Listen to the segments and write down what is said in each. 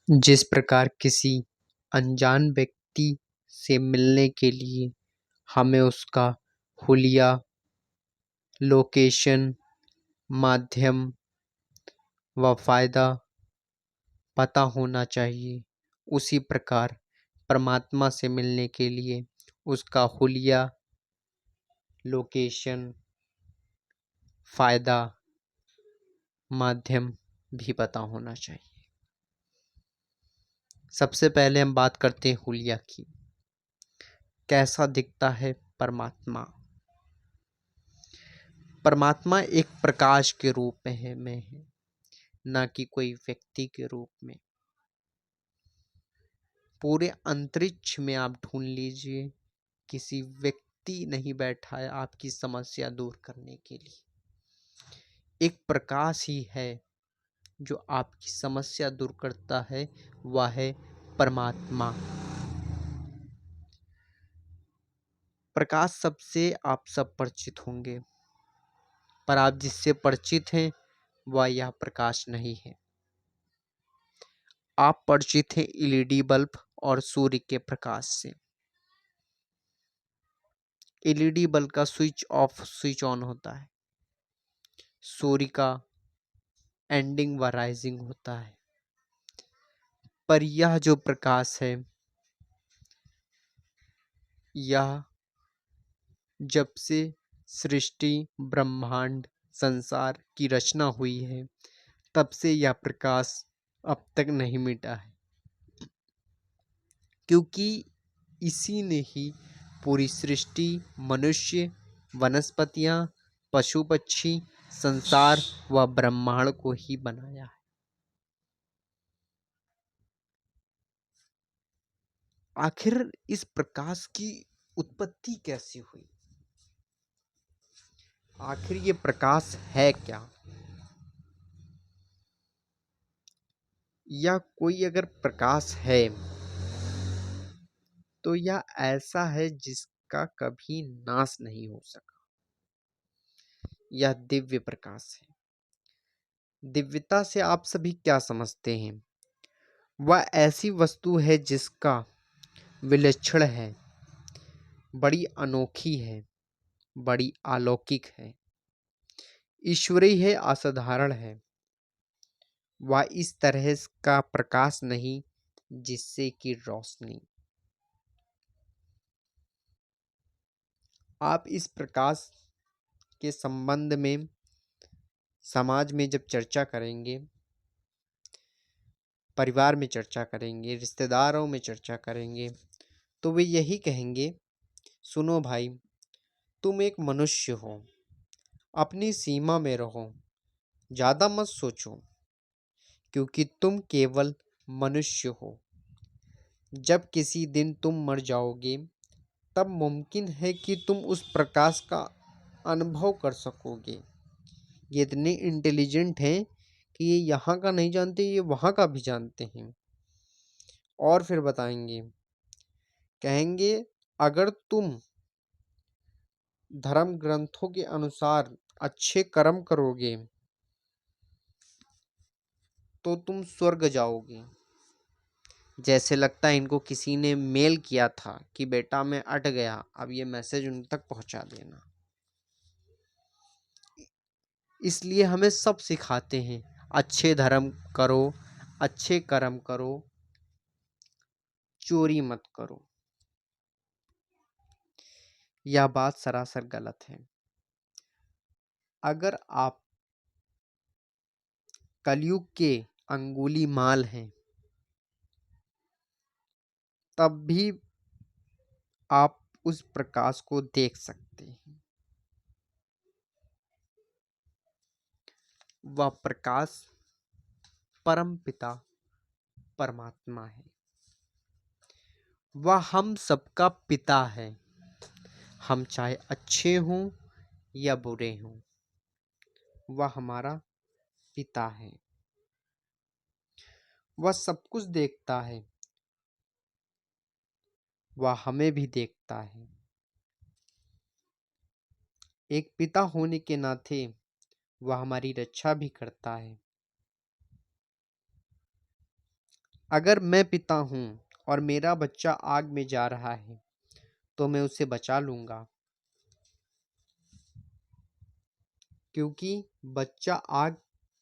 जिस प्रकार किसी अनजान व्यक्ति से मिलने के लिए हमें उसका हुलिया, लोकेशन, माध्यम व फ़ायदा पता होना चाहिए, उसी प्रकार परमात्मा से मिलने के लिए उसका हुलिया, लोकेशन, फ़ायदा, माध्यम भी पता होना चाहिए। सबसे पहले हम बात करते हैं हुलिया की। कैसा दिखता है परमात्मा? परमात्मा एक प्रकाश के रूप में है, ना कि कोई व्यक्ति के रूप में। पूरे अंतरिक्ष में आप ढूंढ लीजिए, किसी व्यक्ति नहीं बैठा है आपकी समस्या दूर करने के लिए। एक प्रकाश ही है जो आपकी समस्या दूर करता है, वह है परमात्मा। प्रकाश सबसे आप सब परिचित होंगे, पर आप जिससे परिचित हैं वह यह प्रकाश नहीं है। आप परिचित हैं एलईडी बल्ब और सूर्य के प्रकाश से। एलईडी बल्ब का स्विच ऑफ स्विच ऑन होता है, सूर्य का एंडिंग व राइजिंग होता है। पर यह जो प्रकाश है, यह जब से सृष्टि, ब्रह्मांड, संसार की रचना हुई है, तब से यह प्रकाश अब तक नहीं मिटा है, क्योंकि इसी ने ही पूरी सृष्टि, मनुष्य, वनस्पतियां, पशु पक्षी, संसार व ब्रह्मांड को ही बनाया है। आखिर इस प्रकाश की उत्पत्ति कैसे हुई? आखिर ये प्रकाश है क्या? या कोई अगर प्रकाश है तो यह ऐसा है जिसका कभी नाश नहीं हो सका। यह दिव्य प्रकाश है। दिव्यता से आप सभी क्या समझते हैं? वह ऐसी वस्तु है जिसका विलक्षण है, बड़ी अनोखी है, बड़ी अलौकिक है, ईश्वरीय है, असाधारण है। वह इस तरह का प्रकाश नहीं जिससे कि रोशनी। आप इस प्रकाश के संबंध में समाज में जब चर्चा करेंगे, परिवार में चर्चा करेंगे, रिश्तेदारों में चर्चा करेंगे, तो वे यही कहेंगे, सुनो भाई, तुम एक मनुष्य हो, अपनी सीमा में रहो, ज़्यादा मत सोचो, क्योंकि तुम केवल मनुष्य हो। जब किसी दिन तुम मर जाओगे, तब मुमकिन है कि तुम उस प्रकाश का अनुभव कर सकोगे। ये इतने इंटेलिजेंट हैं कि ये यहाँ का नहीं जानते, ये वहाँ का भी जानते हैं। और फिर बताएंगे, कहेंगे, अगर तुम धर्म ग्रंथों के अनुसार अच्छे कर्म करोगे तो तुम स्वर्ग जाओगे। जैसे लगता है इनको किसी ने मेल किया था कि बेटा मैं अट गया, अब ये मैसेज उन तक पहुंचा देना। इसलिए हमें सब सिखाते हैं, अच्छे धर्म करो, अच्छे कर्म करो, चोरी मत करो। यह बात सरासर गलत है। अगर आप कलयुग के अंगुली माल हैं, तब भी आप उस प्रकाश को देख सकते हैं। वह प्रकाश परम पिता परमात्मा है। वह हम सबका पिता है। हम चाहे अच्छे हों या बुरे हों, वह हमारा पिता है। वह सब कुछ देखता है, वह हमें भी देखता है। एक पिता होने के नाते वह हमारी रक्षा भी करता है। अगर मैं पिता हूँ और मेरा बच्चा आग में जा रहा है तो मैं उसे बचा लूंगा, क्योंकि बच्चा आग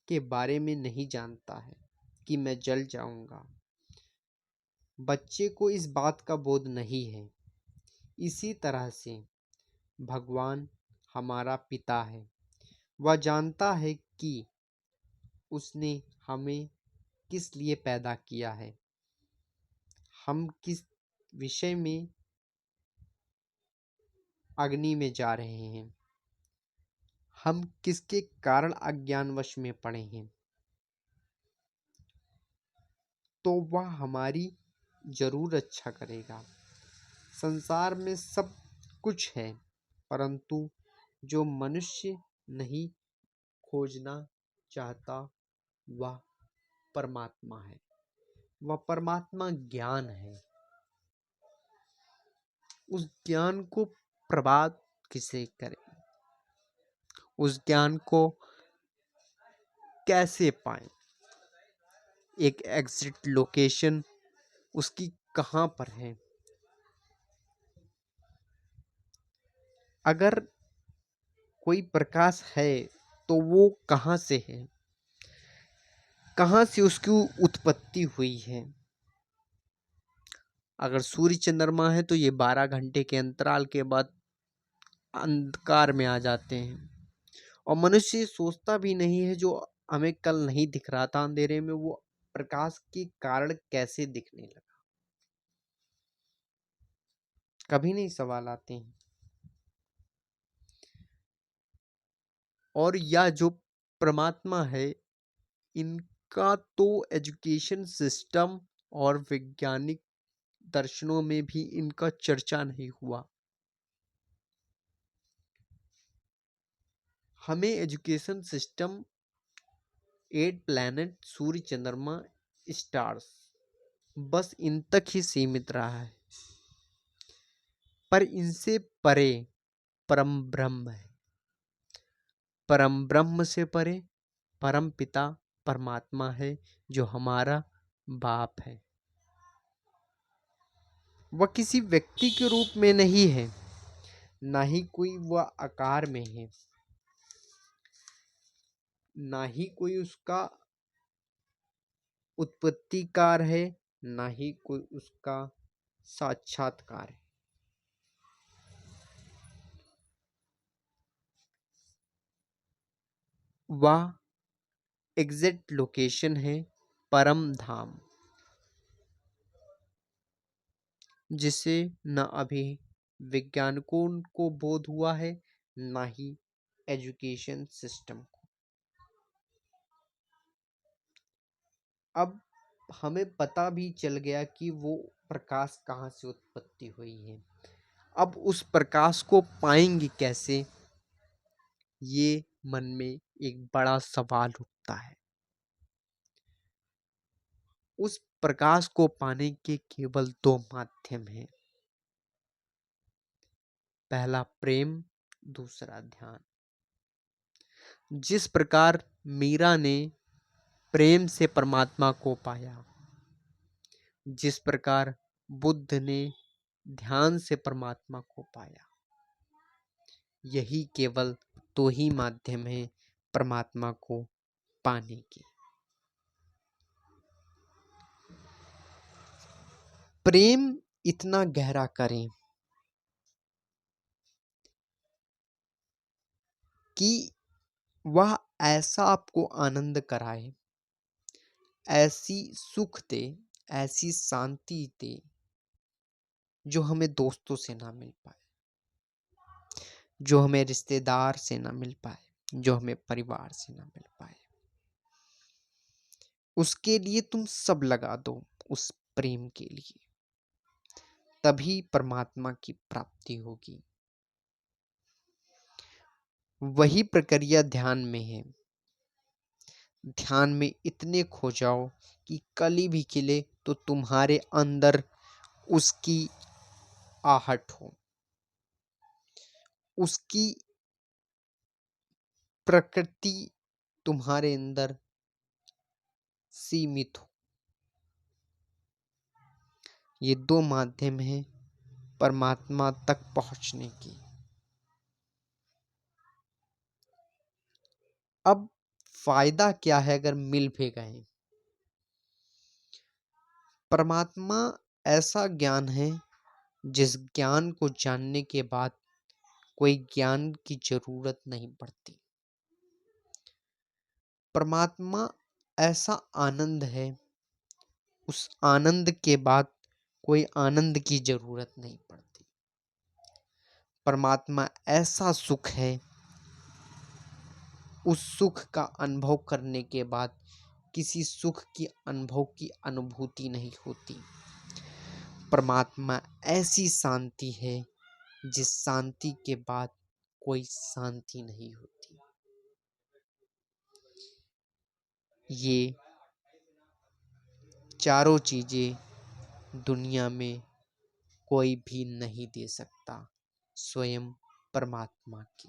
के बारे में नहीं जानता है कि मैं जल जाऊंगा। बच्चे को इस बात का बोध नहीं है। इसी तरह से भगवान हमारा पिता है। वह जानता है कि उसने हमें किस लिए पैदा किया है, हम किस विषय में अग्नि में जा रहे हैं, हम किसके कारण अज्ञानवश में पड़े हैं। तो वह हमारी जरूर अच्छा करेगा। संसार में सब कुछ है, परंतु जो मनुष्य नहीं खोजना चाहता वह परमात्मा है। वह परमात्मा ज्ञान है। उस ज्ञान को प्रभात किसे करें, उस ज्ञान को कैसे पाएं, एक एग्जिट लोकेशन उसकी कहाँ पर है। अगर कोई प्रकाश है तो वो कहाँ से है, कहाँ से उसकी उत्पत्ति हुई है। अगर सूर्य चंद्रमा है तो ये 12 घंटे के अंतराल के बाद अंधकार में आ जाते हैं। और मनुष्य सोचता भी नहीं है, जो हमें कल नहीं दिख रहा था अंधेरे में, वो प्रकाश के कारण कैसे दिखने लगा। कभी नहीं सवाल आते हैं। और या जो परमात्मा है, इनका तो एजुकेशन सिस्टम और वैज्ञानिक दर्शनों में भी इनका चर्चा नहीं हुआ। हमें एजुकेशन सिस्टम 8 प्लैनेट, सूर्य, चंद्रमा, स्टार्स, बस इन तक ही सीमित रहा है। पर इनसे परे परम ब्रह्म है। परम ब्रह्म से परे परम पिता परमात्मा है, जो हमारा बाप है। वह किसी व्यक्ति के रूप में नहीं है, ना ही कोई वह आकार में है, ना ही कोई उसका उत्पत्तिकार है, ना ही कोई उसका साक्षात्कार है। वह एग्जैक्ट लोकेशन है, परम धाम, जिसे न अभी वैज्ञानिकों को बोध हुआ है, ना ही एजुकेशन सिस्टम को। अब हमें पता भी चल गया कि वो प्रकाश कहाँ से उत्पत्ति हुई है। अब उस प्रकाश को पाएंगे कैसे, ये मन में एक बड़ा सवाल उठता है। उस प्रकाश को पाने के केवल 2 माध्यम हैं। पहला प्रेम, दूसरा ध्यान। जिस प्रकार मीरा ने प्रेम से परमात्मा को पाया, जिस प्रकार बुद्ध ने ध्यान से परमात्मा को पाया, यही केवल 2 ही माध्यम है परमात्मा को पाने के। प्रेम इतना गहरा करें कि वह ऐसा आपको आनंद कराए, ऐसी सुख दे, ऐसी शांति दे, जो हमें दोस्तों से ना मिल पाए, जो हमें रिश्तेदार से ना मिल पाए, जो हमें परिवार से ना मिल पाए। उसके लिए तुम सब लगा दो, उस प्रेम के लिए, तभी परमात्मा की प्राप्ति होगी। वही प्रक्रिया ध्यान में है। ध्यान में इतने खो जाओ कि कली भी खिले तो तुम्हारे अंदर उसकी आहट हो, उसकी प्रकृति तुम्हारे अंदर सीमित हो। ये दो माध्यम हैं परमात्मा तक पहुंचने की। अब फायदा क्या है अगर मिल भी गए? परमात्मा ऐसा ज्ञान है जिस ज्ञान को जानने के बाद कोई ज्ञान की जरूरत नहीं पड़ती। परमात्मा ऐसा आनंद है, उस आनंद के बाद कोई आनंद की जरूरत नहीं पड़ती। परमात्मा ऐसा सुख है, उस सुख का अनुभव करने के बाद किसी सुख की अनुभव की अनुभूति नहीं होती। परमात्मा ऐसी शांति है जिस शांति के बाद कोई शांति नहीं होती। ये चारों चीजें दुनिया में कोई भी नहीं दे सकता, स्वयं परमात्मा की।